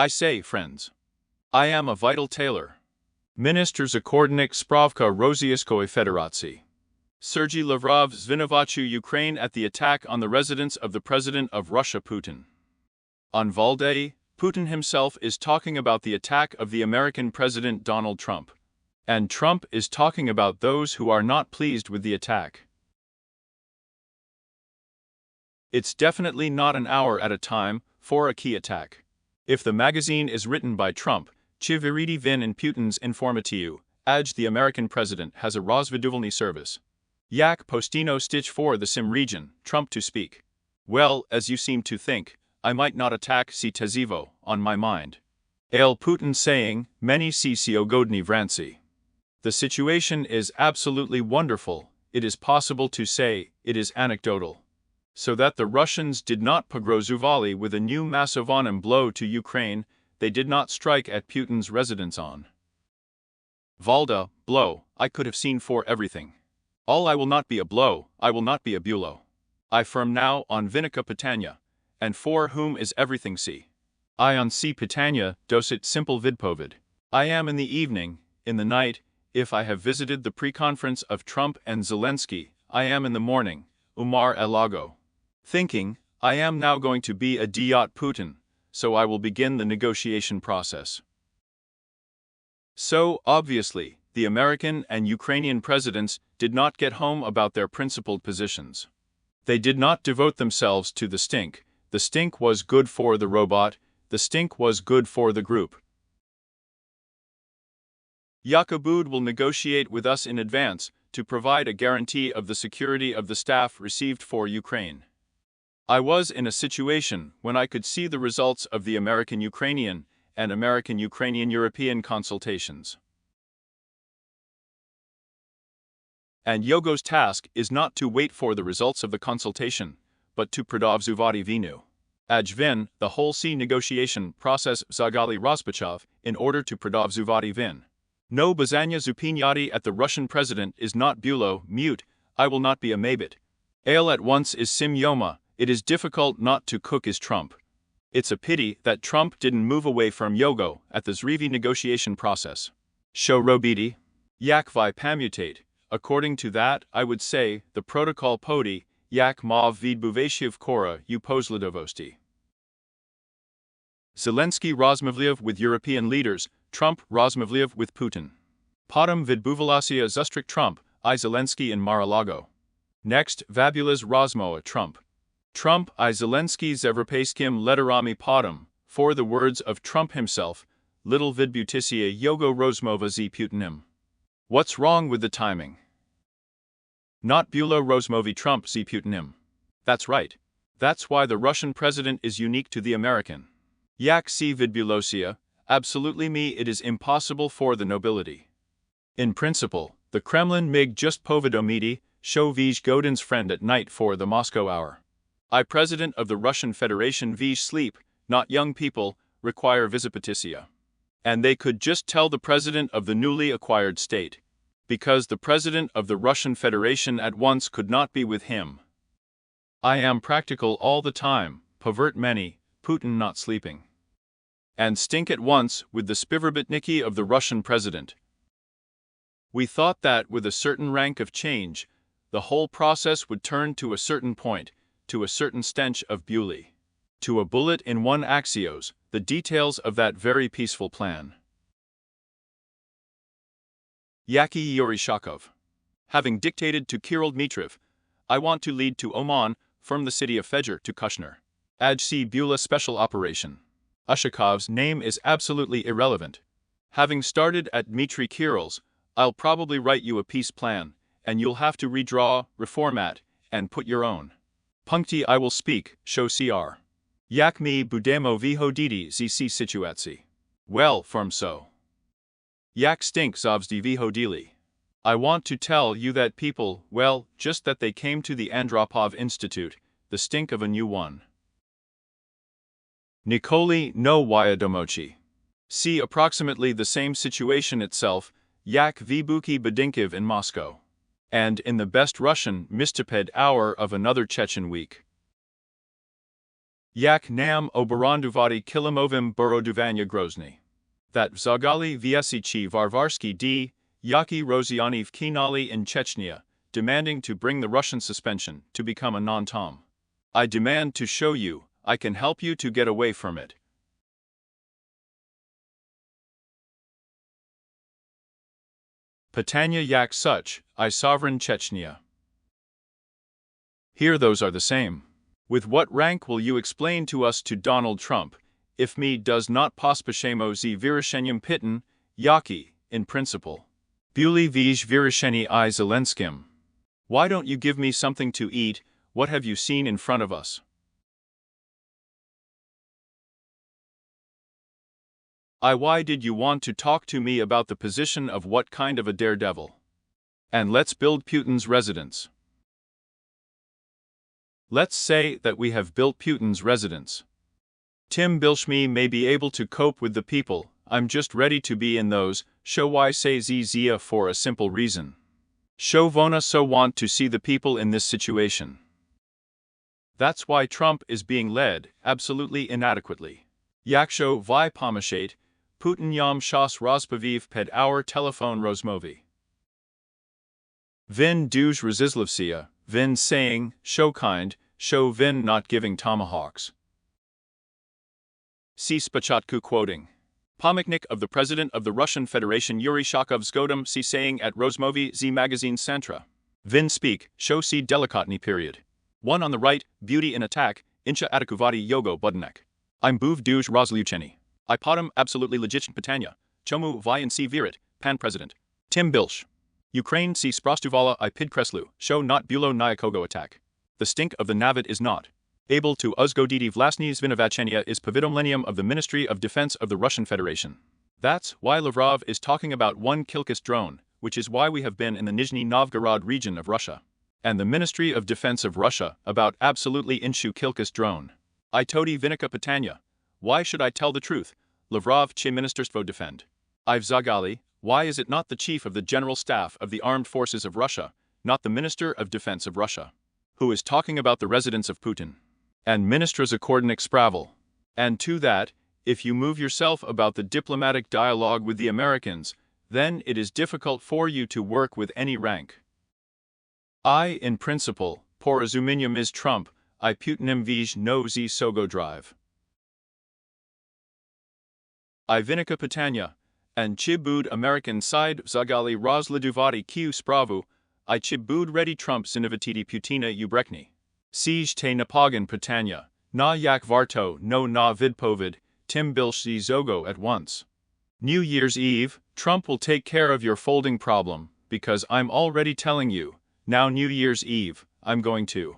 I say, friends. I am a vital tailor. Minister Zakordnik Spravka Rossiyskoi Federacji. Sergei Lavrov Zvinovachu Ukraine at the attack on the residence of the President of Russia Putin. On Valdai, Putin himself is talking about the attack of the American President Donald Trump. And Trump is talking about those who are not pleased with the attack. It's definitely not an hour at a time for a key attack. If the magazine is written by Trump, Чи вірите він in Putin's informatiu, age the American president has a rozviduvalny service. Yak postino stitch for the Sim region, Trump to speak. Well, as you seem to think, I might not attack si tezivo, on my mind. Ale Putin saying, many si ogodni vranci. The situation is absolutely wonderful, it is possible to say, it is anecdotal. So that the Russians did not pogrozuvali with a new massovanem blow to Ukraine, they did not strike at Putin's residence on Valdai, blow, I could have seen for everything. All I will not be a blow, I will not be a bulo. I firm now on Vinica Pitanya, and for whom is everything see. I on si Pitanya, dosit simple vidpovid. I am in the evening, in the night, if I have visited the pre-conference of Trump and Zelensky, I am in the morning, Umar Elago. Thinking, I am now going to be a diot Putin, so I will begin the negotiation process. So, obviously, the American and Ukrainian presidents did not get home about their principled positions. They did not devote themselves to the stink was good for the robot, the stink was good for the group. Yakubud will negotiate with us in advance to provide a guarantee of the security of the staff received for Ukraine. I was in a situation when I could see the results of the American-Ukrainian and American-Ukrainian-European consultations. And Yogo's task is not to wait for the results of the consultation, but to prodavzuvati vinu. Ajvin, the whole sea negotiation process zagali rozpochov in order to prodavzuvati vin. No bazanya zupinyati at the Russian president is not bulo, mute, I will not be a mabit. Ale at once is sim yoma, it is difficult not to cook is Trump. It's a pity that Trump didn't move away from Yogo at the Zrivi negotiation process. Show robiti. Yak vi pamutate, according to that I would say, the protocol podi, yak mav vidbuvashiv kora u pozladovosti. Zelensky rozmavliev with European leaders, Trump rozmavliev with Putin. Potom vidbuvalasia zustrik Trump, I Zelensky in Mar-a-Lago. Next, vabulas rozmoa Trump. Trump I Zelensky zevropaskim letterami potom, for the words of Trump himself, little vidbutisia yogo rozmova z Putinim. What's wrong with the timing? Not bulo rozmovi Trump z Putinim. That's right. That's why the Russian president is unique to the American. Yak si vidbulosia, absolutely me it is impossible for the nobility. In principle, the Kremlin mig just povidomiti, show Vij Godin's friend at night for the Moscow hour. I President of the Russian Federation Vij sleep, not young people, require visipetitia. And they could just tell the President of the newly acquired state. Because the President of the Russian Federation at once could not be with him. I am practical all the time, pervert many, Putin not sleeping. And stink at once with the spiverbitniki of the Russian President. We thought that with a certain rank of change, the whole process would turn to a certain point, to a certain stench of Bewley. To a bullet in one Axios, the details of that very peaceful plan. Yaki Yorishakov. Having dictated to Kirill Dmitriev, I want to lead to Oman, from the city of Fejr to Kushner. Ajsi Beulah Special Operation. Ushakov's name is absolutely irrelevant. Having started at Dmitry Kirill's, I'll probably write you a peace plan, and you'll have to redraw, reformat, and put your own. Punkti I will speak, show cr. Yak mi budemo vihoditi zc situaci. Well, firm so. Yak stink zavsdi vihodili. I want to tell you that people, well, just that they came to the Andropov Institute, the stink of a new one. Nikoli no Wyadomochi. See approximately the same situation itself, Yak Vibuki Bedinkiv in Moscow. And in the best Russian, Mistoped hour of another Chechen week. Jak nam oboronduvati kilomovim boroduvania Grozny. That vzagali viesici varvarsky d. Yaki Roziani v Kinali in Chechnya, demanding to bring the Russian suspension to become a non-tom. I demand to show you, I can help you to get away from it. Patanya yak such, I sovereign Chechnya. Here those are the same. With what rank will you explain to us to Donald Trump, if me does not pospashemo z virushenyam pitan, yaki, in principle? Buli vij virusheni I Zelenskim. Why don't you give me something to eat? What have you seen in front of us? Why did you want to talk to me about the position of what kind of a daredevil? And let's build Putin's residence. Let's say that we have built Putin's residence. Tim Bilshmi may be able to cope with the people, I'm just ready to be in those, show why say zia for a simple reason. Show vona so want to see the people in this situation. That's why Trump is being led, absolutely inadequately. Yaksho vi pomashate, Putin yam shas rozpaviv ped our telephone rozmovi. Vin duj rezislavsia, Vin saying, show kind, show Vin not giving tomahawks. See Spachatku quoting. Pomiknik of the President of the Russian Federation Yuri Shakov Zgodom see saying at Rozmovi Z magazine Santra. Vin speak, show see delikatny period. One on the right, beauty in attack, incha atakuvati yogo budanek. I'm buv duj rozlucheni. I potom absolutely legit Patanya, chomu vi and si virit, pan president. Tim Bilsh. Ukraine si sprostuvala I pidkreslu, show not bulo nyakogo attack. The stink of the navid is not able to uzgoditi vlastni zvinovachenia is pavidomlenium of the Ministry of Defense of the Russian Federation. That's why Lavrov is talking about one Kilkis drone, which is why we have been in the Nizhny Novgorod region of Russia. And the Ministry of Defense of Russia about absolutely inshu Kilkis drone. I toti vinika Patanya. Why should I tell the truth? Lavrov che ministerstvo defend. I've zagali, why is it not the chief of the general staff of the armed forces of Russia, not the Minister of Defense of Russia, who is talking about the residence of Putin? And ministers according spravel. And to that, if you move yourself about the diplomatic dialogue with the Americans, then it is difficult for you to work with any rank. In principle, porazuminium is Trump, I Putinim vij no z sogo drive. I vinika Patanya, and chibud American side zagali rozladuvati q spravu, I chibud ready Trump zinovatiti Putina ubrekni. Siege te napagan Patanya, na yak varto no na vidpovid, Tim Bilsh zogo at once. New Year's Eve, Trump will take care of your folding problem, because I'm already telling you, now New Year's Eve, I'm going to.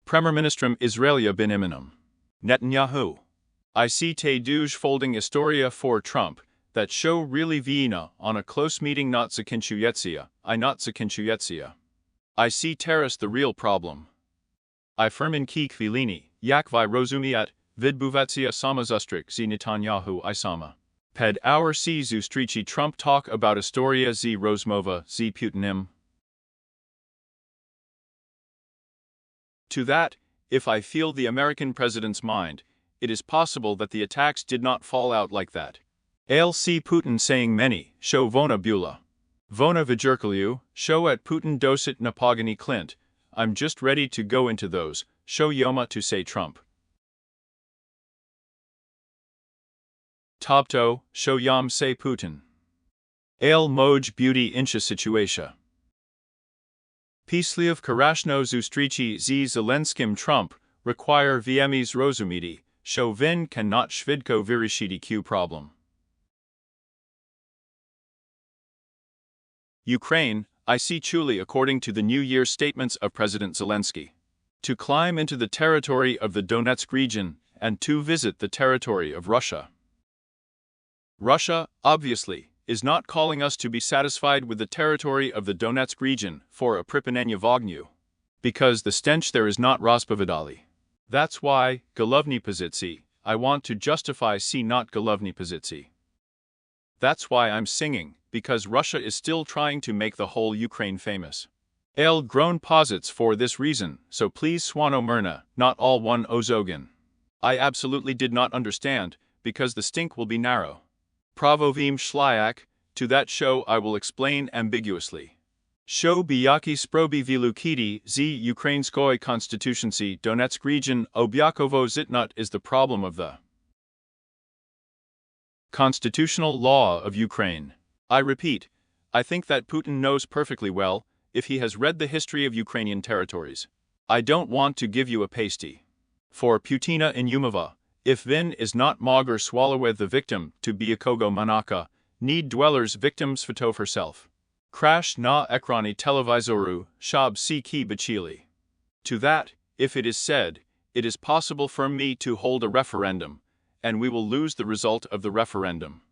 Premier Ministrum Israelia bin Iminum. Netanyahu. I see te duj folding historia for Trump, that show really Vienna on a close meeting not zakinchuyetsia, I not zakinchuyetsia. I see terrace the real problem. I firmin ki kvilini, yak vi rozumiat, vidbuvatsia samazustrik z Netanyahu I sama. Ped our si zustrichi Trump talk about historia z rozmova z Putinim. To that, if I feel the American president's mind, it is possible that the attacks did not fall out like that. ALC Putin saying many, show vona bula. Vona vijurkaliu, show at Putin dosit napagani Clint, I'm just ready to go into those, show Yoma to say Trump. Tobto, show Yam say Putin. Ale moj beauty incha situation. Pisliv Karashno Zustrichi z Zelenskim Trump, require VME's rozumidi, show Vin cannot shvidko virishidi q problem. Ukraine, I see Chuli according to the New Year statements of President Zelensky. To climb into the territory of the Donetsk region, and to visit the territory of Russia. Russia, obviously, is not calling us to be satisfied with the territory of the Donetsk region for a Pripanenya Vognu. Because the stench there is not Rospovidali. That's why, Golovny Pozitsi, I want to justify see not Golovny Pozitsi. That's why I'm singing, because Russia is still trying to make the whole Ukraine famous. Ale grown posits for this reason, so please swano myrna, not all one ozogin. I absolutely did not understand, because the stink will be narrow. Pravovim shlyak, to that show I will explain ambiguously. Show biyaki sprobi vilukidi z Ukrainskoy Constitutioncy Donetsk region Obyakovo Zitnut is the problem of the constitutional law of Ukraine. I repeat, I think that Putin knows perfectly well, if he has read the history of Ukrainian territories. I don't want to give you a pasty. For Putina in Yumova, if Vin is not Mogger Swalloweth the victim to Biakogo Manaka, need dwellers victims Fatov herself. Crash na ekrani televizoru, shab si ki bachili. To that, if it is said, it is possible for me to hold a referendum, and we will lose the result of the referendum.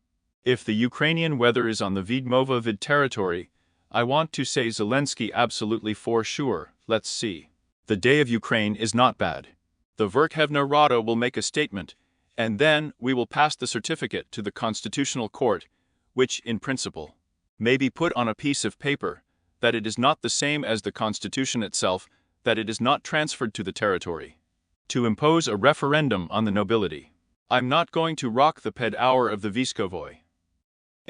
If the Ukrainian weather is on the Vidmova Vid territory, I want to say Zelensky absolutely for sure, let's see. The day of Ukraine is not bad. The Verkhovna Rada will make a statement, and then we will pass the certificate to the Constitutional Court, which, in principle, may be put on a piece of paper, that it is not the same as the Constitution itself, that it is not transferred to the territory. To impose a referendum on the nobility. I'm not going to rock the ped hour of the Viskovoy.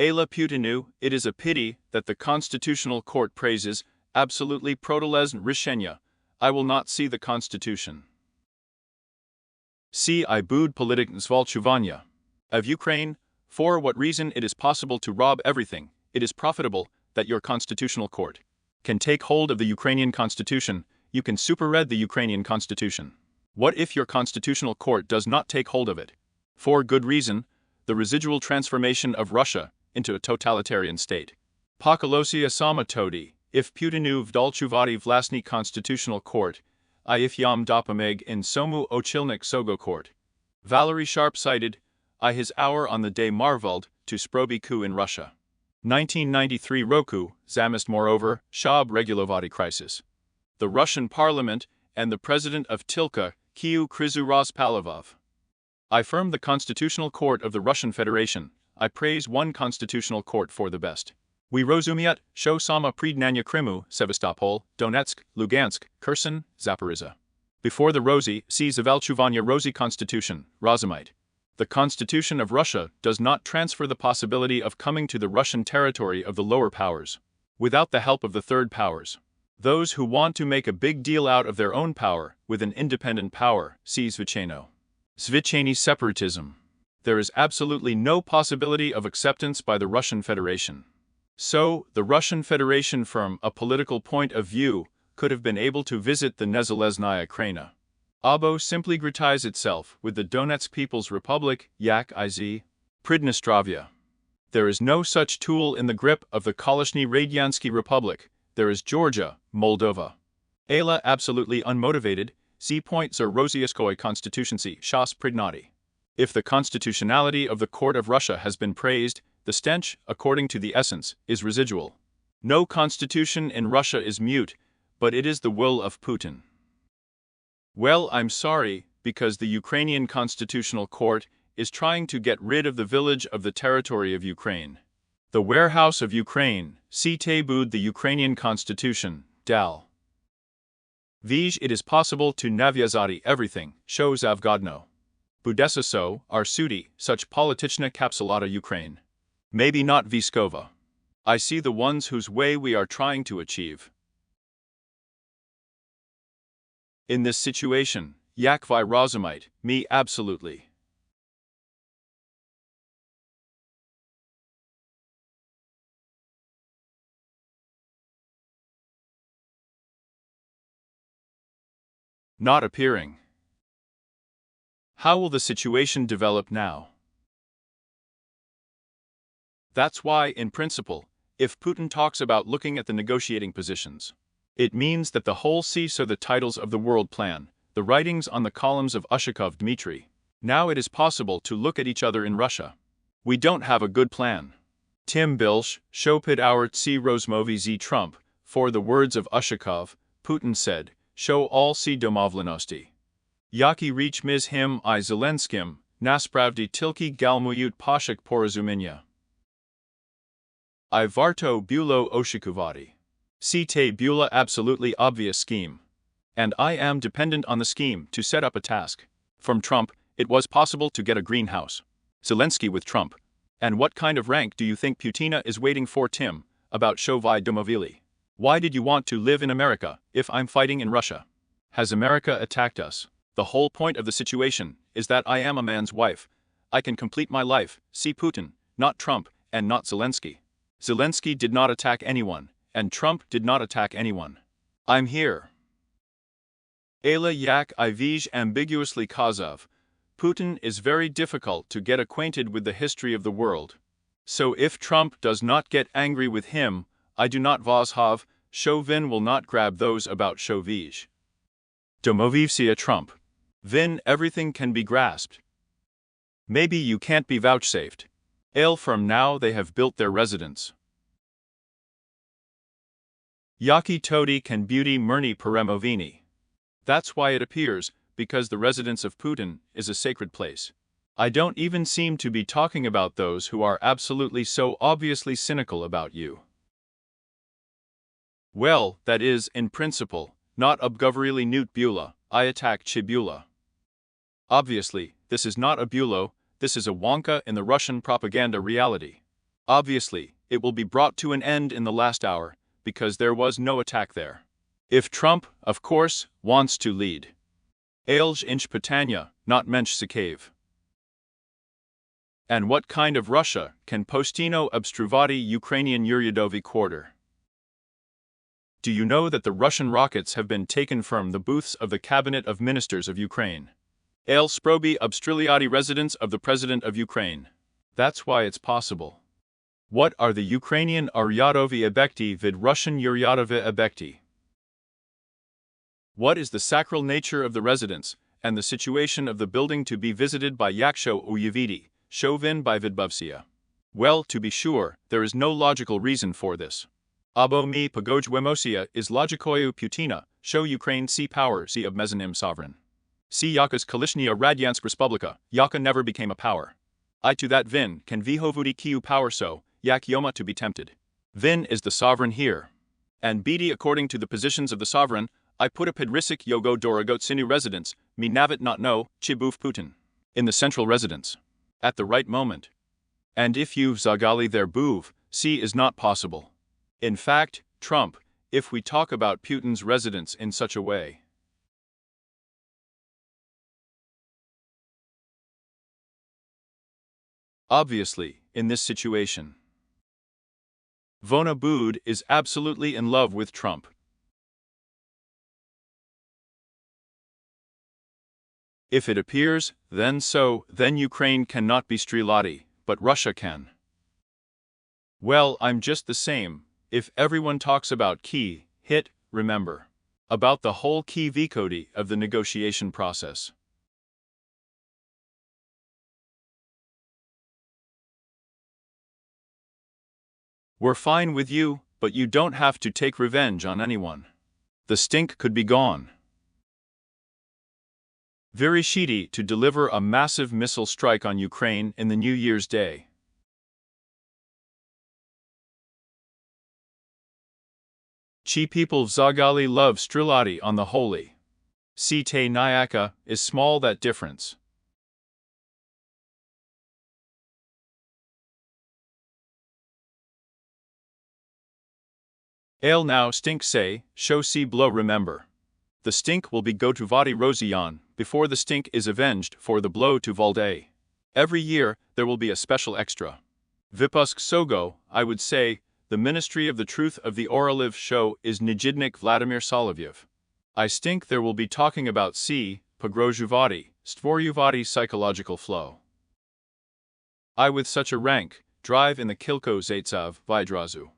Ayla Putinu, it is a pity that the Constitutional Court praises, absolutely protolesn Rishenya. I will not see the Constitution. See I bud politik zvalchuvanya. Of Ukraine, for what reason it is possible to rob everything, it is profitable that your Constitutional Court can take hold of the Ukrainian Constitution, you can superred the Ukrainian Constitution. What if your Constitutional Court does not take hold of it? For good reason, the residual transformation of Russia into a totalitarian state. Pokalosia sama todi, if Putinu vdalchuvati vlastni Constitutional Court, I if yam dopameg in somu ochilnik sogo court. Valery Sharp-sighted, I his hour on the day marvelled, to sprobi coup in Russia. 1993 Roku, zamist moreover, Shab regulovati crisis. The Russian Parliament, and the President of Tilka, Kiu Krizu Rozpalavov. I affirm the Constitutional Court of the Russian Federation, I praise one Constitutional Court for the best. We rozumiat, show sama pridnanya Krimu, Sevastopol, Donetsk, Lugansk, Kherson, Zaporizhia. Before the Rosy, see Zavalchuvanya Rosy Constitution, Rozumite. The Constitution of Russia does not transfer the possibility of coming to the Russian territory of the lower powers, without the help of the third powers. Those who want to make a big deal out of their own power with an independent power, see Zvicheno. Zvicheny separatism. There is absolutely no possibility of acceptance by the Russian Federation. So, the Russian Federation from a political point of view could have been able to visit the Nezaleznaya Krayna. Abo simply gratifies itself with the Donetsk People's Republic, Yak Iz, Pridnestravia. There is no such tool in the grip of the Kolishny Radyansky Republic, there is Georgia, Moldova. Ayla absolutely unmotivated, Z.Zarosiaskoy Constitutioncy, Shas Pridnati. If the constitutionality of the Court of Russia has been praised, the stench, according to the essence, is residual. No constitution in Russia is mute, but it is the will of Putin. Well, I'm sorry, because the Ukrainian Constitutional Court is trying to get rid of the village of the territory of Ukraine. The warehouse of Ukraine, Bud the Ukrainian Constitution, Dal. Vij it is possible to navyazati everything, show Zavgodno. Budesaso, Arsudi, such politichna kapsulata Ukraine. Maybe not Viskova. I see the ones whose way we are trying to achieve. In this situation, Yakvi Rozumite, me absolutely. Not appearing. How will the situation develop now? That's why, in principle, if Putin talks about looking at the negotiating positions, it means that the whole so the titles of the world plan, the writings on the columns of Ushakov Dmitry. Now it is possible to look at each other in Russia. We don't have a good plan. Tim Bilsh, Shopid our Tsi Rozmovi Z Trump, for the words of Ushakov, Putin said, show all domovlenosti. Yaki reach mis him I Zelenskim, naspravdi tilki galmuyut pashik porazuminya. I varto bulo oshikuvati. Te bula absolutely obvious scheme. And I am dependent on the scheme to set up a task. From Trump, it was possible to get a greenhouse. Zelensky with Trump. And what kind of rank do you think Putina is waiting for, Tim, about Shovai Domovili? Why did you want to live in America if I'm fighting in Russia? Has America attacked us? The whole point of the situation is that I am a man's wife. I can complete my life, see Putin, not Trump, and not Zelensky. Zelensky did not attack anyone, and Trump did not attack anyone. I'm here. Ayla yak ivij ambiguously Kazov. Putin is very difficult to get acquainted with the history of the world. So if Trump does not get angry with him, I do not vozhov, Chauvin will not grab those about Chauvij. Domovivsia Trump. Vin everything can be grasped. Maybe you can't be vouchsafed. Ale from now they have built their residence. Yaki Todi can beauty Murni Peremovini. That's why it appears, because the residence of Putin is a sacred place. I don't even seem to be talking about those who are absolutely so obviously cynical about you. Well, that is, in principle, not obgoverili nut bula, I attack Chibula. Obviously, this is not a bulo, this is a wonka in the Russian propaganda reality. Obviously, it will be brought to an end in the last hour, because there was no attack there. If Trump, of course, wants to lead. Ailj inch Patanya, not mensch Sakav. And what kind of Russia can Postino obstruvati Ukrainian Uryadovi quarter? Do you know that the Russian rockets have been taken from the booths of the Cabinet of Ministers of Ukraine? El Sprobi obstriliati residence of the President of Ukraine. That's why it's possible. What are the Ukrainian Uryadovi ebekti vid Russian Uryadovi ebekti? What is the sacral nature of the residence, and the situation of the building to be visited by Yaksho Uyevidi, Chauvin by Vidbovsia? Well, to be sure, there is no logical reason for this. Abo mi pagojwemosia is logikoyu Putina, show Ukraine sea power sea of mezonim sovereign. See Yaka's Kalishnia Radyansk Respublika, Yaka never became a power. I to that Vin can vihovudi kiu power so, Yak Yoma to be tempted. Vin is the sovereign here. And BD according to the positions of the sovereign, I put a pedrisik yogo doragot sinu residence, mi navit not no, chibuf Putin. In the central residence. At the right moment. And if you've zagali there buv, see is not possible. In fact, Trump, if we talk about Putin's residence in such a way. Obviously, in this situation. Vona Bood is absolutely in love with Trump. If it appears, then Ukraine cannot be Strilati, but Russia can. Well, I'm just the same, if everyone talks about key, hit, remember. About the whole key vicodi of the negotiation process. We're fine with you, but you don't have to take revenge on anyone. The stink could be gone. Virishiti to deliver a massive missile strike on Ukraine in the New Year's Day. Chi people Zagali love Strilati on the holy. Si te Nyaka is small that difference. Ale now stink say, show si blow remember. The stink will be go to Vati Rosian, before the stink is avenged for the blow to Valdai. Every year, there will be a special extra. Vipusk Sogo, I would say, the Ministry of the Truth of the Oraliv show is Nijidnik Vladimir Solovyev. I stink there will be talking about C, Pogrozhuvati, Stvoryuvati psychological flow. I with such a rank, drive in the Kilko Zaitsev Vidrazu.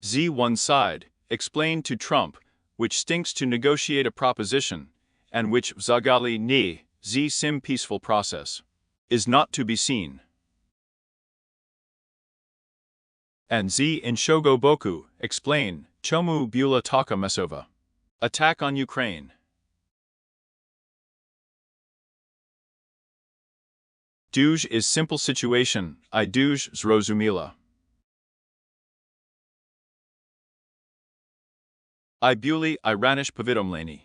Z one side, explained to Trump, which stinks to negotiate a proposition, and which Zagali ni, Z sim peaceful process, is not to be seen. And Z in Shogo Boku, explain, Chomu Bula Taka Mesova. Attack on Ukraine. Duj is simple situation, I duj zrozumila. I Buli Iranish Povidomleni.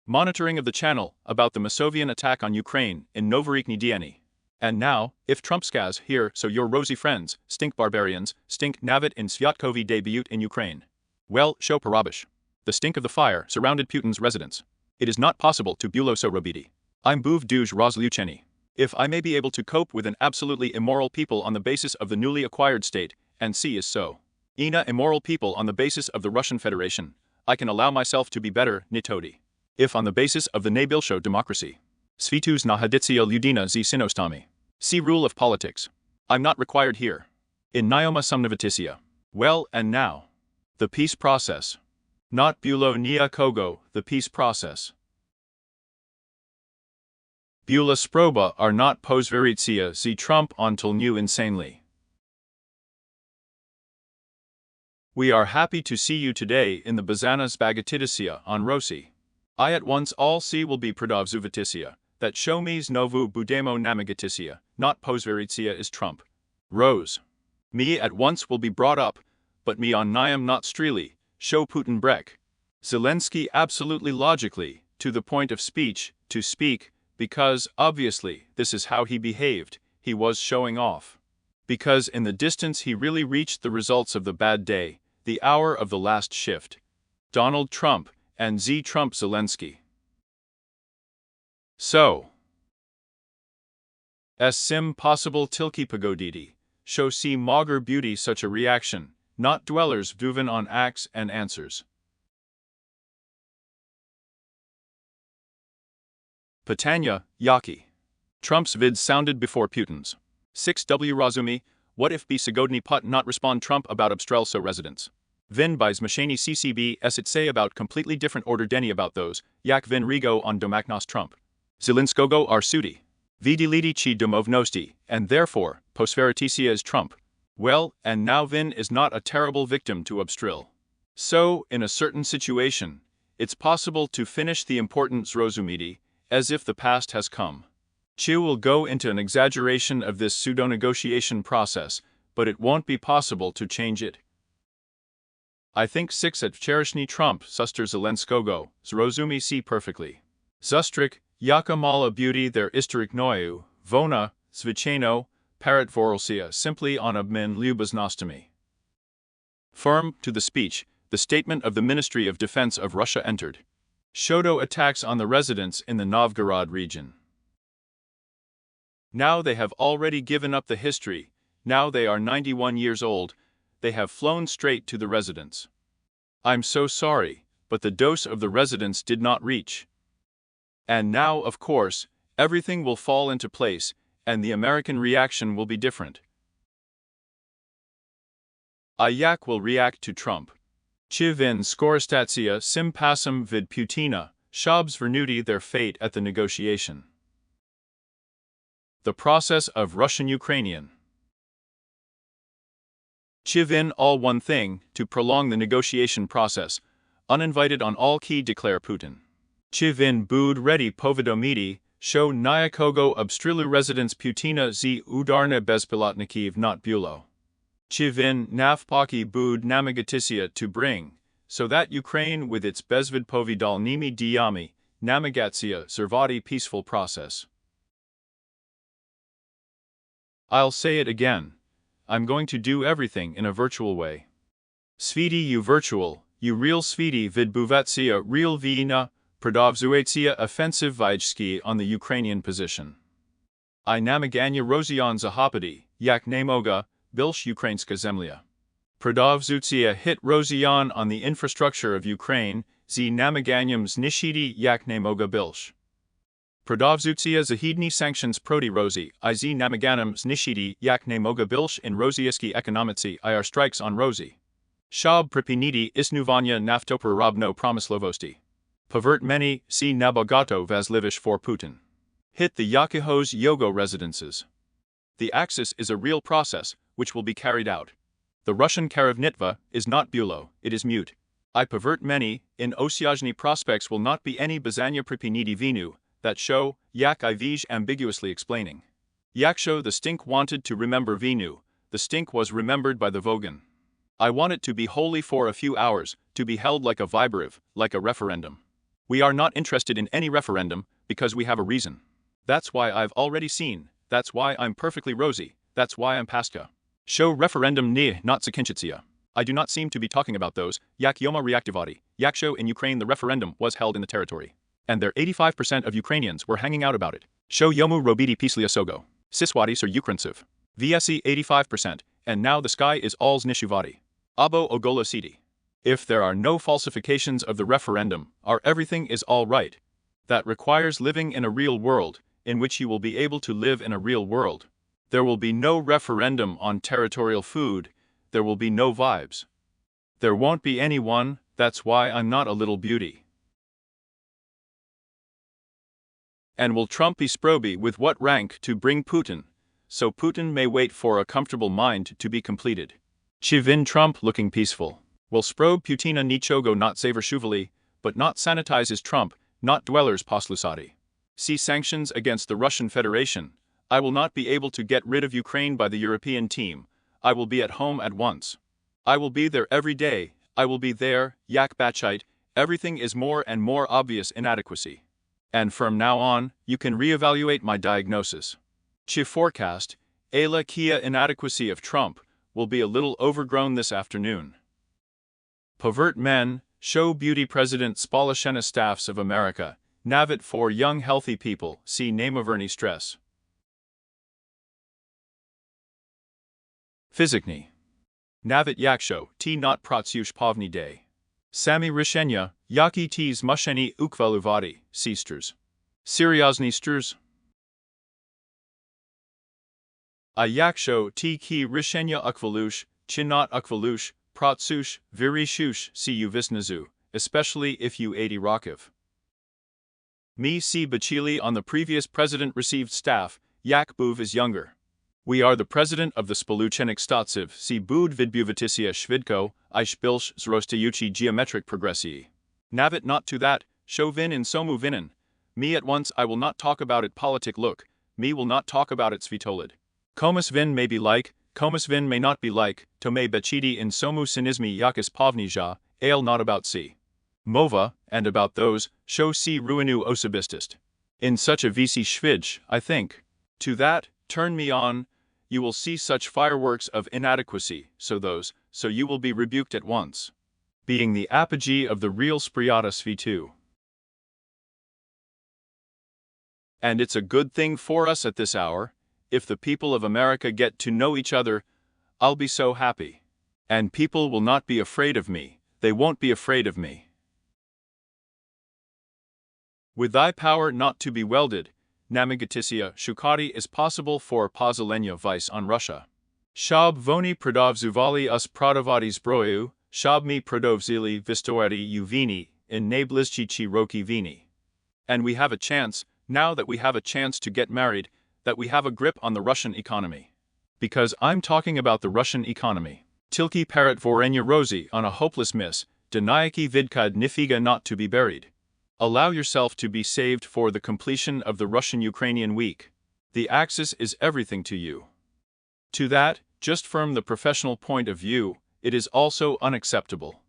Monitoring of the channel about the Masovian attack on Ukraine in Novorikny Dieny. And now, if Trumpskaz here, so your rosy friends, stink barbarians, stink Navit in Svyatkovy debut in Ukraine. Well, show Parabish. The stink of the fire surrounded Putin's residence. It is not possible to bulo so robidi. I'm buv duj rozlucheni. If I may be able to cope with an absolutely immoral people on the basis of the newly acquired state, and see is so. Ina immoral people on the basis of the Russian Federation, I can allow myself to be better, nitodi. If on the basis of the Nabilsho democracy. Svitus nahaditsia ludina z sinostami. See rule of politics. I'm not required here. In Nioma sumnavitisia. Well, and now. The peace process. Not bulo nia kogo, the peace process. Bula sproba are not posveritsia z Trump until new insanely. We are happy to see you today in the Bazanas Bagatitisia on Rosi. I at once all see will be Pradovzuvitisia, that show me's novu budemo namagitisia, not posveritsia is Trump. Rose. Me at once will be brought up, but me on Niam not strili, show Putin brek. Zelensky absolutely logically, to the point of speech, to speak, because, obviously, this is how he behaved, he was showing off. Because in the distance he really reached the results of the bad day, the hour of the last shift. Donald Trump, and Z. Trump Zelensky. So. As sim possible tilki pagodidi, show see maugre beauty such a reaction, not dwellers vduven on acts and answers. Patanya, Yaki. Trump's vid sounded before Putin's. 6W Razumi, what if be Sigodny Put not respond Trump about Obstrelso residents? Vin buys Mashani CCB as it say about completely different order Denny about those, Yak Vin Rigo on Domaknos Trump. Zelenskogo are Sudi. Vidilidi chi domovnosti, and therefore, posveritisia is Trump. Well, and now Vin is not a terrible victim to Obstril. So, in a certain situation, it's possible to finish the important Zrozumidi, as if the past has come. Chu will go into an exaggeration of this pseudo-negotiation process, but it won't be possible to change it. I think 6 at Cherishny Trump, Suster Zelenskogo, Zrozumi see perfectly. Zustrik, Yakamala beauty their istorik noyu, Vona, Zvicheno, Parat Vorolsia simply on obmin Lyubaznostomy. Firm, to the speech, the statement of the Ministry of Defense of Russia entered. Shodo attacks on the residents in the Novgorod region. Now they have already given up the history, now they are 91 years old, they have flown straight to the residents. I'm so sorry, but the dose of the residents did not reach. And now, of course, everything will fall into place, and the American reaction will be different. Ayak will react to Trump. Chivin skoristatsia simpasum vid Putina, Shabs vernuti their fate at the negotiation. The process of Russian-Ukrainian. Chivin all one thing, to prolong the negotiation process, uninvited on all key declare Putin. Chivin bud ready povidomidi, show Nyakogo obstrilu residence Putina z udarna bezpilotnikiv not bulo. Chivin navpaki bud namagatisia to bring, so that Ukraine with its bezvid povidalnimi diami, namagatsia servati peaceful process. I'll say it again. I'm going to do everything in a virtual way. Svidi you virtual, you real svidi vid buvatsia real vina, pradovzuatsia offensive vijski on the Ukrainian position. I namaganya Rozion Zahapadi, yak nemoga, bilsh Ukrainska zemlya. Pradovzutsia hit Rozion on the infrastructure of Ukraine, z namaganyam znishidi yak nemoga bilsh. Pradovzutsia zahidni sanctions proti Rosi, iz namaganam znishidi yak nemoga bilsh in Rozieski ekonomici ir strikes on Rosi. Shab pripinidi isnuvanya naftoprarabno promislovosti. Pervert many, see nabogato vazlivish for Putin. Hit the Yakihos Yogo residences. The Axis is a real process, which will be carried out. The Russian Karavnitva is not bulo, it is mute. I pervert many, in Osyazhny prospects will not be any bazanya pripinidi vinu, that show, yak ivij ambiguously explaining. Yak show the stink wanted to remember vinu, the stink was remembered by the Vogan. I want it to be holy for a few hours, to be held like a vibariv, like a referendum. We are not interested in any referendum, because we have a reason. That's why I've already seen, that's why I'm perfectly rosy, that's why I'm Pascha. Show referendum nie not zakinchitsia. I do not seem to be talking about those, yak yoma reactivati, yak show in Ukraine the referendum was held in the territory. And there 85% of Ukrainians were hanging out about it. Show yomu robiti pislia sogo. Siswati sur Ukrainsiv. VSE 85%, and now the sky is all's nishuvati. Abo ogola sidi. If there are no falsifications of the referendum, our everything is all right. That requires living in a real world, in which you will be able to live in a real world. There will be no referendum on territorial food, there will be no vibes. There won't be anyone, that's why I'm not a little beauty. And will Trump be Sproby with what rank to bring Putin, so Putin may wait for a comfortable mind to be completed. Chivin Trump looking peaceful. Will Sprobe Putina Nichogo not savor Shuvali, but not sanitize his Trump, not dwellers poslusati. See sanctions against the Russian Federation. I will not be able to get rid of Ukraine by the European team. I will be at home at once. I will be there every day. I will be there, yak bachite, everything is more and more obvious inadequacy. And from now on, you can reevaluate my diagnosis. Chi forecast, Ayla Kia inadequacy of Trump, will be a little overgrown this afternoon. Povert men, show beauty President Spalashena staffs of America, Navit for young healthy people, see Namaverny stress. Physicny. Navit yaksho, t not protsyush povny day. Sami rishenya, yaki ts musheni ukvaluvati, sisters. Seriozny sters. A yaksho t ki rishenya ukvalush, chinot ukvalush, protsush, virishush, see you visnazu, especially if you 80 rakiv. Me see Bachili on the previous president received staff, yak buv is younger. We are the president of the Spoluchenik Statsiv, see Bud Vidbuvaticia Shvidko, Ishbilsh Zrostayuchi geometric progressii. Navit not to that, show vin in somu vinin. Me at once I will not talk about it politic look, me will not talk about it svitolid. Komus vin may be like, Komus vin may not be like, Tome Bachidi in somu sinizmi yakis povnija, ale not about si. Mova, and about those, show si ruinu osibistist. In such a vc shvidj, I think. To that, turn me on, you will see such fireworks of inadequacy, so you will be rebuked at once. Being the apogee of the real Spriata Svitu. And it's a good thing for us at this hour, if the people of America get to know each other, I'll be so happy. And people will not be afraid of me, they won't be afraid of me. With thy power not to be welded, Namigaticia Shukati is possible for Pozolenia vice on Russia. Shab voni pradov zuvali us pradavati zbroyu, shab mi pradovzili vistoati uvini, in nablizchi roki vini. And we have a chance, now that we have a chance to get married, that we have a grip on the Russian economy. Because I'm talking about the Russian economy. Tilki parrot vorenya rosi on a hopeless miss, deniaki vidkad nifiga not to be buried. Allow yourself to be saved for the completion of the Russian-Ukrainian week. The Axis is everything to you. To that, just from the professional point of view, it is also unacceptable.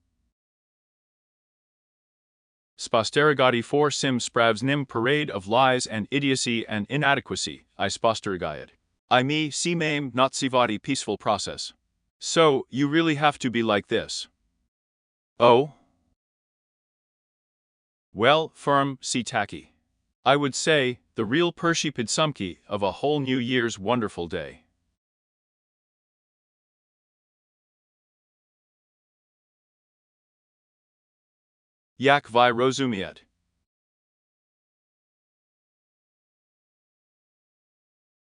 Sposterigati for sim spravsnim parade of lies and idiocy and inadequacy, I sposterigayad. I me si mame not sivati peaceful process. So, you really have to be like this. Oh? Well, firm, si tacky. I would say, the real Pershi Pidsumki of a whole New Year's wonderful day. Yak vi rozumiet.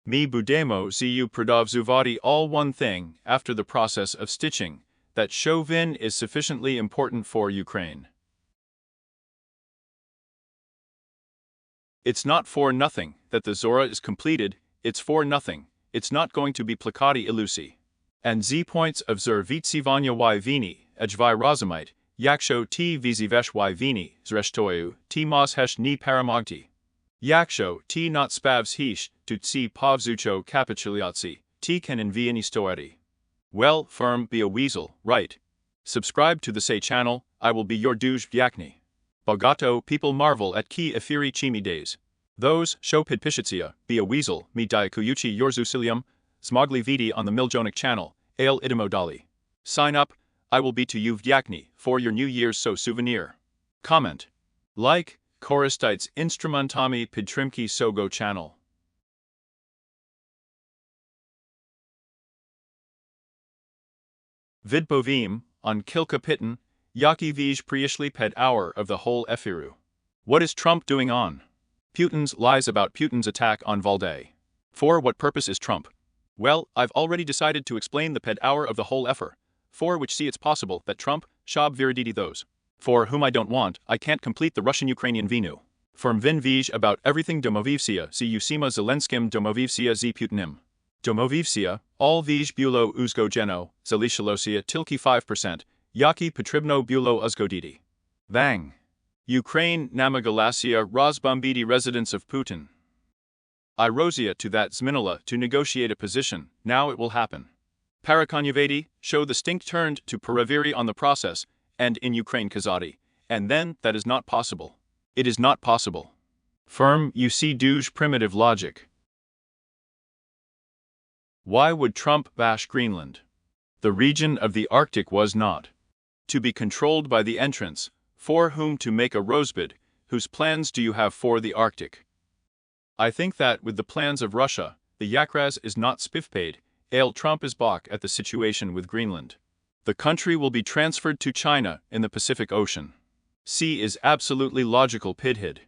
Mi budemo zu pradovzuvati all one thing, after the process of stitching, that Chauvin is sufficiently important for Ukraine. It's not for nothing that the Zora is completed, it's for nothing, it's not going to be placati illusi. And z points of zur vitsivanya y vini, ejvi rozamite, yaksho t vizivesh y vini, zreshtoyu, t mos hesh ni paramagti. Yaksho t not spavs hish, tu tsi povzucho capituliatsi, t can envieni stoeti. Well, firm, be a weasel, right? Subscribe to the Say channel, I will be your douche Vyakny. Bogato, people marvel at ki efiri chimi days. Those, show pidpishitsia, be a weasel, me diakuyuchi yorzusilium, smogli vidi on the Miljonic channel, ale idimo dali. Sign up, I will be to you Vyakny, for your New Year's so souvenir. Comment. Like, Choristites Instrumentami Pidtrimki Sogo channel. Vidpovim, on Kilka Pitten, Yaki Vij Priishli Ped Hour of the whole Efiru. What is Trump doing on? Putin's lies about Putin's attack on Valdai. For what purpose is Trump? Well, I've already decided to explain the Ped Hour of the whole Efir, for which see it's possible that Trump, Shab Virididi those, for whom I don't want, I can't complete the Russian-Ukrainian Vinu. Firm Vin Vij about everything Domovivsia si Usima Zelenskim Domovivsia z Putinim. Domovivsia, all Vij Bulo Uzgo Geno, Zelishalosia Tilki 5%, Yaki Petribno Bulo Uzgodidi. Vang. Ukraine Namagalasia Rozbombidi residents of Putin. I Rosia to that Zminola to negotiate a position, now it will happen. Parakonyavedi, show the stink turned to Paraviri on the process, and in Ukraine Kazadi, and then that is not possible. It is not possible. Firm, you see douche primitive logic. Why would Trump bash Greenland? The region of the Arctic was not to be controlled by the entrants, for whom to make a rosebud, whose plans do you have for the Arctic? I think that with the plans of Russia, the Yakraz is not spiffpaid, ale Trump is balk at the situation with Greenland. The country will be transferred to China in the Pacific Ocean. C is absolutely logical pidhid.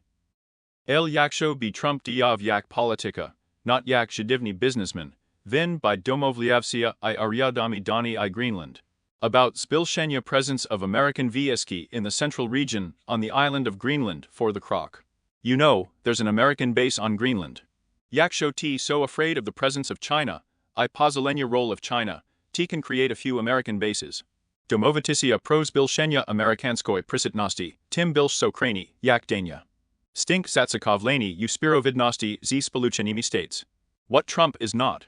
Ale Yaksho be Trump diav yak politica, not yak shadivni businessman, vin by Domovliavsia I Aryadami Dani I Greenland. About Spilshenya presence of American VSK in the central region on the island of Greenland for the croc. You know, there's an American base on Greenland. Yaksho T so afraid of the presence of China, I pozolenya role of China, T can create a few American bases. Domovitisia pros Bilshenya Amerikanskoi prisitnosti, Tim Bilsh so krani, yak dania. Stink Zatsakovlani u spirovidnosti z Spoluchenimi states. What Trump is not?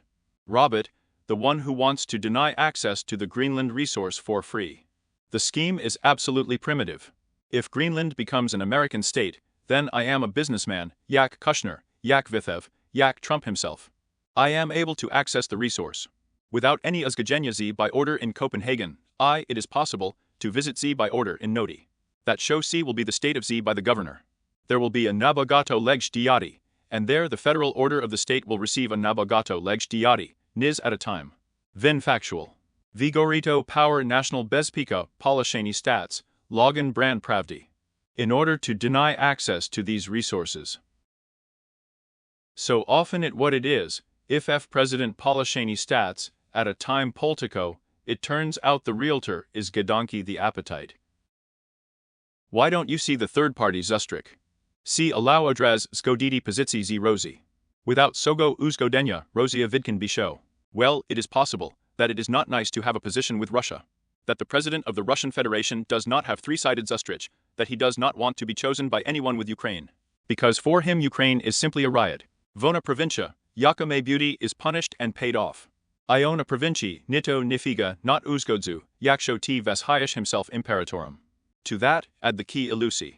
Robert, the one who wants to deny access to the Greenland resource for free. The scheme is absolutely primitive. If Greenland becomes an American state, then I am a businessman, Yak Kushner, Yak Vithev, Yak Trump himself. I am able to access the resource. Without any Uzgajenya Z by order in Copenhagen, it is possible to visit Z by order in Nodi. That show C will be the state of Z by the governor. There will be a Nabogato Legj Diati, and there the federal order of the state will receive a Nabogato Legj Diati, Niz at a time. Vin factual. Vigorito Power National Bezpika Polishani Stats, Login Brand Pravdi. In order to deny access to these resources. So often it what it is, if F President Polishani Stats, at a time Politico, it turns out the realtor is Gadonki the appetite. Why don't you see the third party Zustrik? See allow odraz Skodidi Pozitsi Z Rosi. Without Sogo Uzgodenya, Rosia Vidkin Bisho. Well, it is possible that it is not nice to have a position with Russia. That the president of the Russian Federation does not have three-sided Zustrich, that he does not want to be chosen by anyone with Ukraine. Because for him Ukraine is simply a riot. Vona provincia, Yakame beauty is punished and paid off. Iona provinci, nito nifiga, not Uzgodzu, Yaksho T Veshayash himself imperatorum. To that, add the key elusi.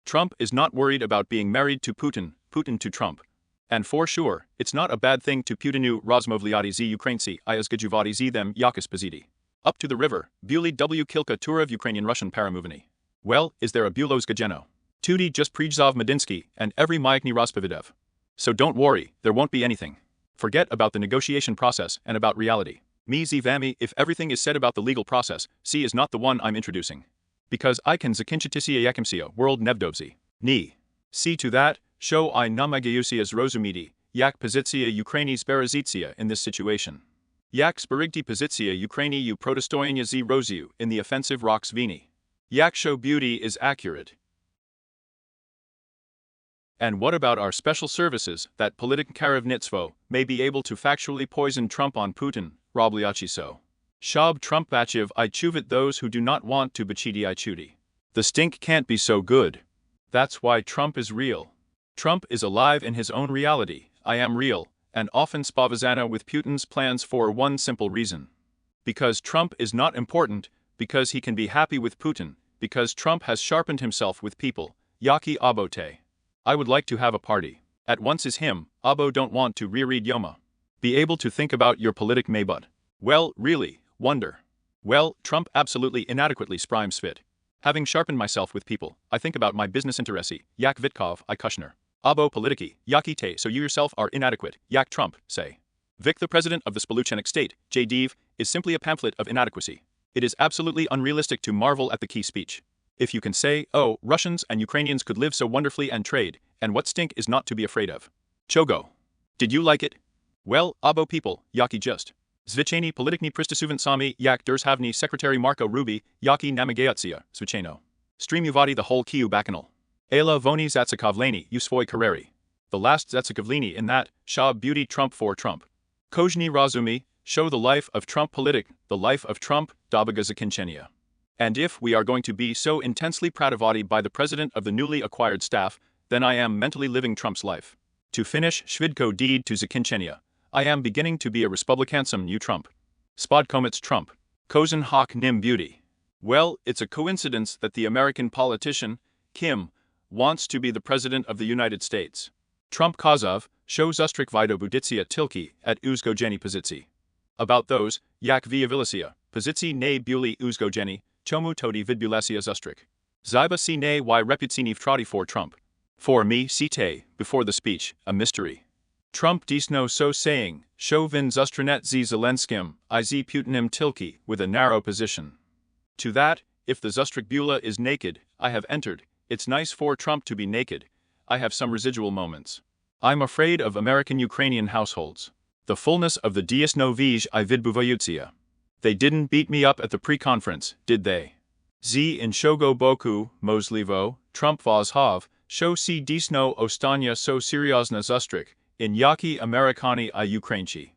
Trump is not worried about being married to Putin, Putin to Trump. And for sure, it's not a bad thing to Putinu Rozmovliati z Ukrainci Iazgajuvati z them Yakis Pazidi. Up to the river, Buli W Kilka Turev Ukrainian Russian Paramovani. Well, is there a Bulos Gajeno? Tudi just Prijzov Medinsky and every Myakni Rospovidev. So don't worry, there won't be anything. Forget about the negotiation process and about reality. Me Zivami, if everything is said about the legal process, C is not the one I'm introducing. Because I can Zakinchitisia Yakimsia world Nevdovzi. Ni. See to that, show I Namagayusias Rozumidi, Yak Pozitsia Ukrainis Berazitsia in this situation. Yak Sparigti Pozitsia Ukraini u Protestoynia z Roziu in the offensive rocks Vini. Yak show beauty is accurate. And what about our special services that Politik Karavnitstvo may be able to factually poison Trump on Putin, Robliachi so? Shab Trumpachiv I chuvit those who do not want to bachidi I chudi. The stink can't be so good. That's why Trump is real. Trump is alive in his own reality, I am real, and often spavazana with Putin's plans for one simple reason. Because Trump is not important, because he can be happy with Putin, because Trump has sharpened himself with people, Yaki Abote. I would like to have a party. At once is him, Abo don't want to reread Yoma. Be able to think about your politic maybud. Well, really, wonder. Well, Trump absolutely inadequately sprimes fit. Having sharpened myself with people, I think about my business interesi, Yak Vitkov, I Kushner. Abo politiki, Yaki te, so you yourself are inadequate, Yak Trump, say. Vic the president of the Spoluchenik state, J. Div, is simply a pamphlet of inadequacy. It is absolutely unrealistic to marvel at the key speech. If you can say, oh, Russians and Ukrainians could live so wonderfully and trade, and what stink is not to be afraid of. Chogo. Did you like it? Well, Abo people, Yaki just. Zvicheni politikni pristasuvant sami, Yak Durshavni secretary Marco Ruby, Yaki namagayatsya, Zvicheno. Streamuvati the whole Kiu bakanal. Ayla voni zatsakovleni, usvoi kareri. The last zatsakovleni in that, Shah beauty Trump for Trump. Kojni razumi, show the life of Trump politic, the life of Trump, Dabaga Zakinchenia. And if we are going to be so intensely pradavati by the president of the newly acquired staff, then I am mentally living Trump's life. To finish Shvidko deed to Zakinchenia, I am beginning to be a Respublicansum new Trump. Spodkomits Trump. Kozen Hawk Nim beauty. Well, it's a coincidence that the American politician, Kim, wants to be the president of the United States. Trump Kozov, show Zustrik Vido Buditsia Tilki at Uzgojeni Pozitsi. About those, Yak Viavilisia, Pozitsi ne Buli Uzgojeni, Chomu Todi Vidbulasia Zustrik. Zyba si ne y reputsini vtrati for Trump. For me, site, before the speech, a mystery. Trump disno so saying, show vin Zustranet z Zelenskim, I z Putinim Tilki, with a narrow position. To that, if the Zustrik Bula is naked, I have entered, it's nice for Trump to be naked, I have some residual moments. I'm afraid of American-Ukrainian households. The fullness of the Diasno Vij I Vidbuvayutsia. They didn't beat me up at the pre-conference, did they? Z in Shogo Boku, Moslivo, Trump Vozhov, show si Disno Ostanya so Seriozna Zustrik, in Yaki Amerikani I Ukrainchi.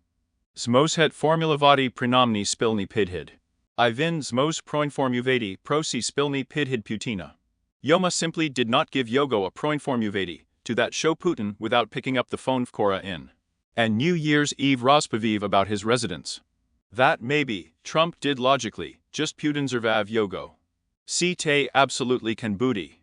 Zmoshet formulavati prinamni spilni pidhid. I vin zmos proinformuvati prosi spilni pidhid Putina. Yoma simply did not give Yogo a proinformuvati to that show Putin without picking up the phone Vkora in. And New Year's Eve Rospaviv about his residence. That maybe, Trump did logically, just Putin Zervav Yogo. Si te absolutely can booty.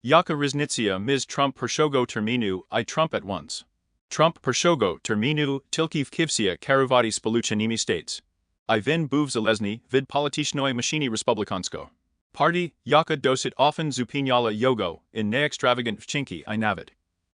Yaka Riznitsia Ms. Trump Pershogo Terminu I Trump at once. Trump Pershogo Terminu Tilkiv Kivsia Karuvati Spoluchanimi states. I vin buv zalezny vid politichnoi machini Respublikansko. Party, Yaka dosit often zupinyala Yogo, in ne extravagant vchinki I navid.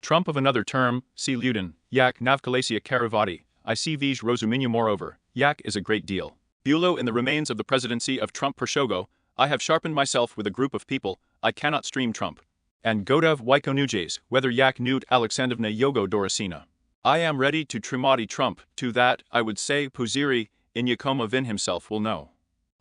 Trump of another term, si Luden, Yak Navkalasia Karuvati, I see Vij Rosuminya moreover, Yak is a great deal. Bulo in the remains of the presidency of Trump Pershogo, I have sharpened myself with a group of people, I cannot stream Trump. And Godav Wykonujes, whether Yak Newt Alexandrovna Yogo Dorasina. I am ready to trimati Trump, to that, I would say, Puziri, in Yakoma Vin himself will know.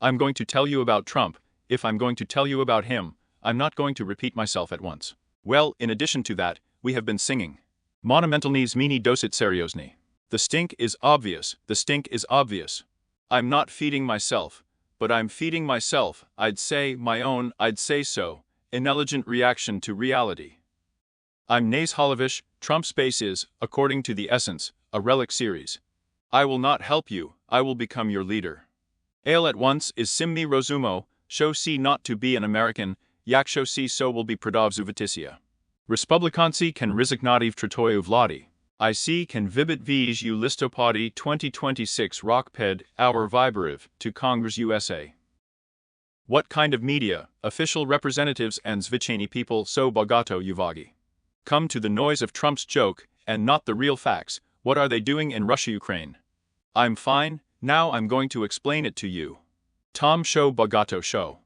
I'm going to tell you about Trump, if I'm going to tell you about him, I'm not going to repeat myself at once. Well, in addition to that, we have been singing. Monumentalni zmini dosit seriozni. The stink is obvious, the stink is obvious. I'm not feeding myself, but I'm feeding myself, I'd say my own, I'd say so, inelegant reaction to reality. I'm Nays Holovish, Trump space is, according to the essence, a relic series. I will not help you, I will become your leader. Ale at once is Simmi Rozumo, show si not to be an American, yak show si so will be Pradov Zuvaticia. Respublikanci can resignati Tratoyu Vladi. I see can vibit vij u listopadi 2026 rockped our viberiv to Congress USA. What kind of media, official representatives and Zvicheni people so bogato uvagi? Come to the noise of Trump's joke, and not the real facts, what are they doing in Russia-Ukraine? I'm fine, now I'm going to explain it to you. Tom show bogato show.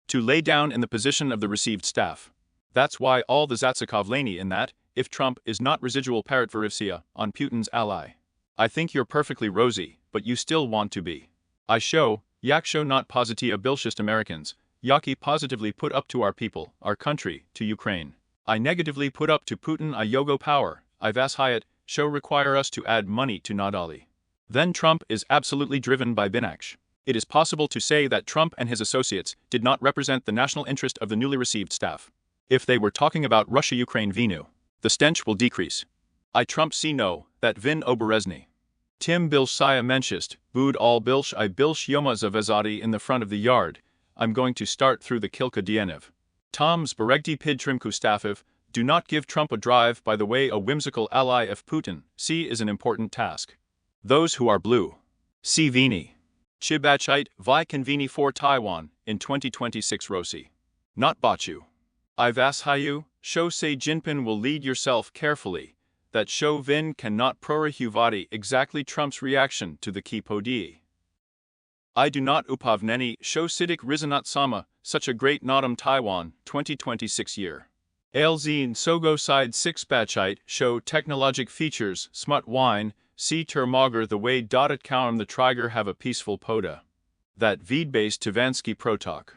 To lay down in the position of the received staff. That's why all the Zatsakovleni in that, if Trump is not residual paratvarivsia on Putin's ally. I think you're perfectly rosy, but you still want to be. I show, yak show not positia bilshist Americans, yaki positively put up to our people, our country, to Ukraine. I negatively put up to Putin a yogo power, I vas Hyatt, show require us to add money to Nadali. Then Trump is absolutely driven by Binaksh. It is possible to say that Trump and his associates did not represent the national interest of the newly received staff. If they were talking about Russia-Ukraine Vinu, the stench will decrease. I Trump see no, that Vin Oberezny. Tim Bilshaya Menschist, Bud all Bilsh I Bilsh Yoma Zavezadi in the front of the yard, I'm going to start through the Kilka Dienev. Tom's Beregdi Pid Trimku Staffiv, do not give Trump a drive by the way a whimsical ally of Putin, see is an important task. Those who are blue. See Vini. Chibachite, Vi Conveni for Taiwan, in 2026 Rosi. Not Bachu. I Vashayu, Sho Se Jinping will lead yourself carefully, that Sho Vin cannot prorahuvati exactly Trump's reaction to the Kipodi. I do not upavneni Sho Sidik Rizanat Sama, such a great Natam Taiwan, 2026 year. Alzine Sogo Side 6 Bachite, show technologic features, smut wine, see Termoger the way dotted Kaum the Triger have a peaceful poda. That Vid-based Tivansky Protok.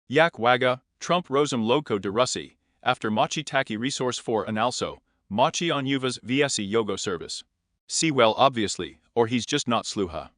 Yak Waga, Trump Rosum Loco de Russi, after Machi Taki Resource for Analso, Machi on Yuva's VSE Yogo service. See well obviously, or he's just not sluha.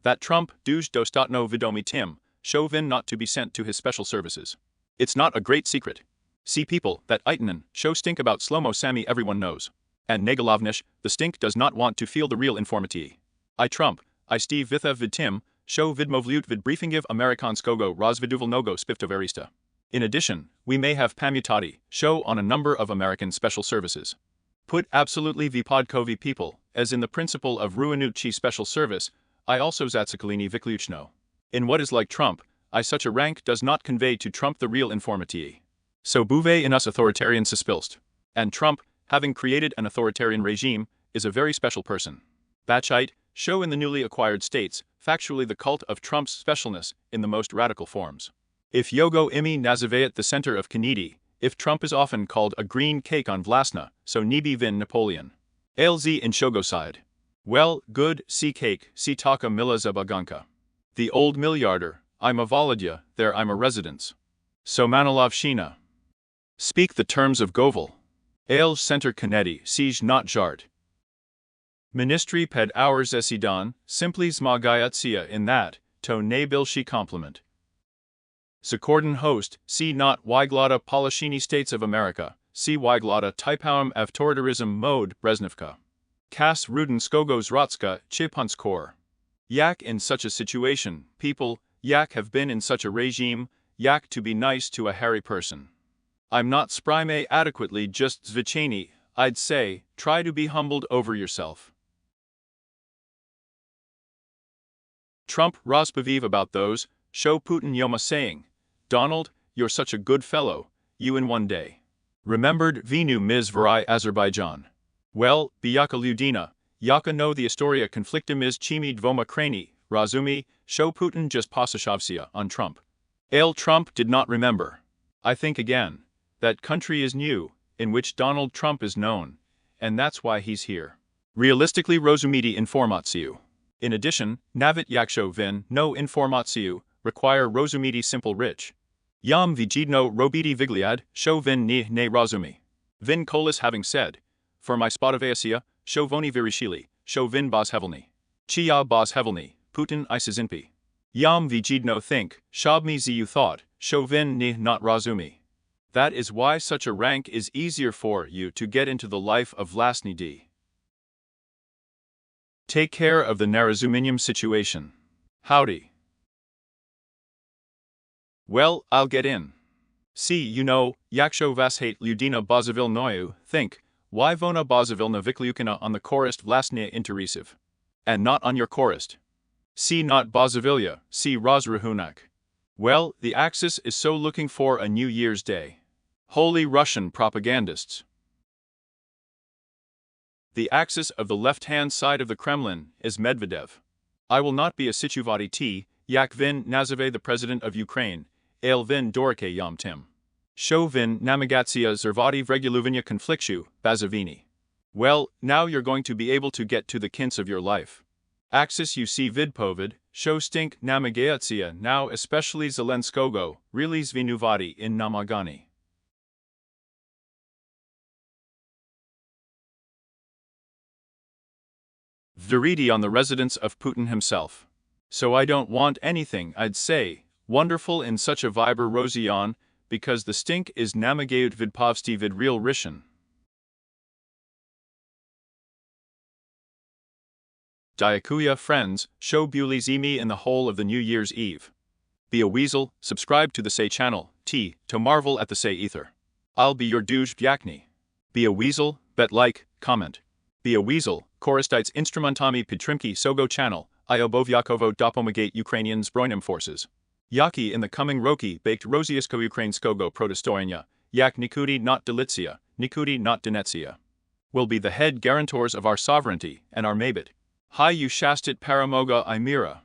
That Trump, Duj Dostatno Vidomi Tim, show Vin not to be sent to his special services. It's not a great secret. See people, that Itanen, show stink about Slow-Mo Sammy everyone knows. And Negalovnish, the stink does not want to feel the real informity. I Trump, I Steve Vitha vid Tim, show vidmovlut vid briefingiv Amerikanskogo rozviduval nogo spiftoverista. In addition, we may have pamutati, show on a number of American special services. Put absolutely vipodkovi people, as in the principle of Ruinuchi special service, I also Zatsakalini Vikluchno. In what is like Trump, I such a rank does not convey to Trump the real informity. So Bouvet in us authoritarian suspilst. And Trump, having created an authoritarian regime, is a very special person. Bachite, show in the newly acquired states, factually the cult of Trump's specialness in the most radical forms. If Yogo imi Nazavayat the center of Kanidi, if Trump is often called a green cake on Vlasna, so Nibi Vin Napoleon. ALZ in Shogo side. Well, good, see cake, see taka mila zabaganka. The old milliarder, I'm a Volodya, there I'm a residence. So Manilov Shina. Speak the terms of Goval. Ailj center Kennedy, siege not jart. Ministry ped hours esidan, simply zmagayatsia in that, to ne bilshi compliment. Zakordon host, see not Wyglada Polishini States of America, see Wyglada Typauum avtoritarism mode Brezhnevka. Kas Ruden Skogos Rotska, Chipunskor. Yak in such a situation, people, yak have been in such a regime, yak to be nice to a hairy person. I'm not sprime adequately just zvicheni, I'd say, try to be humbled over yourself. Trump Rospaviv about those, show Putin Yoma saying, Donald, you're such a good fellow, you in one day. Remembered Vinu Ms. Varai Azerbaijan. Well, Biyaka Ludina, Yaka no the Astoria conflictum is Chimi Dvoma Krani, Razumi, show Putin just Pasashavsia on Trump. Ale Trump did not remember. I think again, that country is new, in which Donald Trump is known, and that's why he's here. Realistically Rozumidi Informatsiu. In addition, Navit Yaksho Vin, no Informatsiu, require Rozumidi simple rich. Yam Vijidno Robidi Vigliad, show Vin ni ne Razumi. Vin Kolis having said, for my Spotavasia, show Voni Virishili, show Vin Bos Hevelni. Chia Bos Hevelni, Putin Isizinpi. Yam Vijidno think, Shabmi Ziu thought, show Vin ni not Razumi. That is why such a rank is easier for you to get into the life of Vlasny D. Take care of the Narazuminium situation. Howdy. Well, I'll get in. See, you know, Yaksho Vashate Ludina Bozavil Noyu, think, why Vona Bozavilna Vikliukina on the chorist Vlasnia Interisiv? And not on your chorist. See not Bozavilia, see Rozrahunak. Well, the Axis is so looking for a New Year's Day. Holy Russian propagandists. The axis of the left-hand side of the Kremlin is Medvedev. I will not be a Sichuvati T, Yakvin Nazave the President of Ukraine, Ailvin Dorike Yam Tim. Shovin Namigatsia Zervati Reguluvinya Konfliktshu, Bazavini. Well, now you're going to be able to get to the kints of your life. Axis you see vidpovid, show stink Namigatsia now especially Zelenskogo, really Zvinuvati in Namagani. Viridi on the residence of Putin himself. So I don't want anything, I'd say, wonderful in such a viber Rosion, because the stink is Namagaut vidpovsti vid real Rishan. Diakuya friends, show Bewley Zimi in the whole of the New Year's Eve. Be a weasel, subscribe to the Say channel, to marvel at the Say ether. I'll be your douche Byakny. Be a weasel, bet like, comment. Be a weasel, koristaitz instrumentami Pitrimki Sogo channel, I obowyakovo dopomagate Ukrainian Zbrojnym forces. Yaki in the coming roki baked Rosiesko Ukrainskogo protestoynia, yak nikuti not delitsia, nikuti not denetsia. Will be the head guarantors of our sovereignty and our mabit. Hi you shastit paramoga I mira.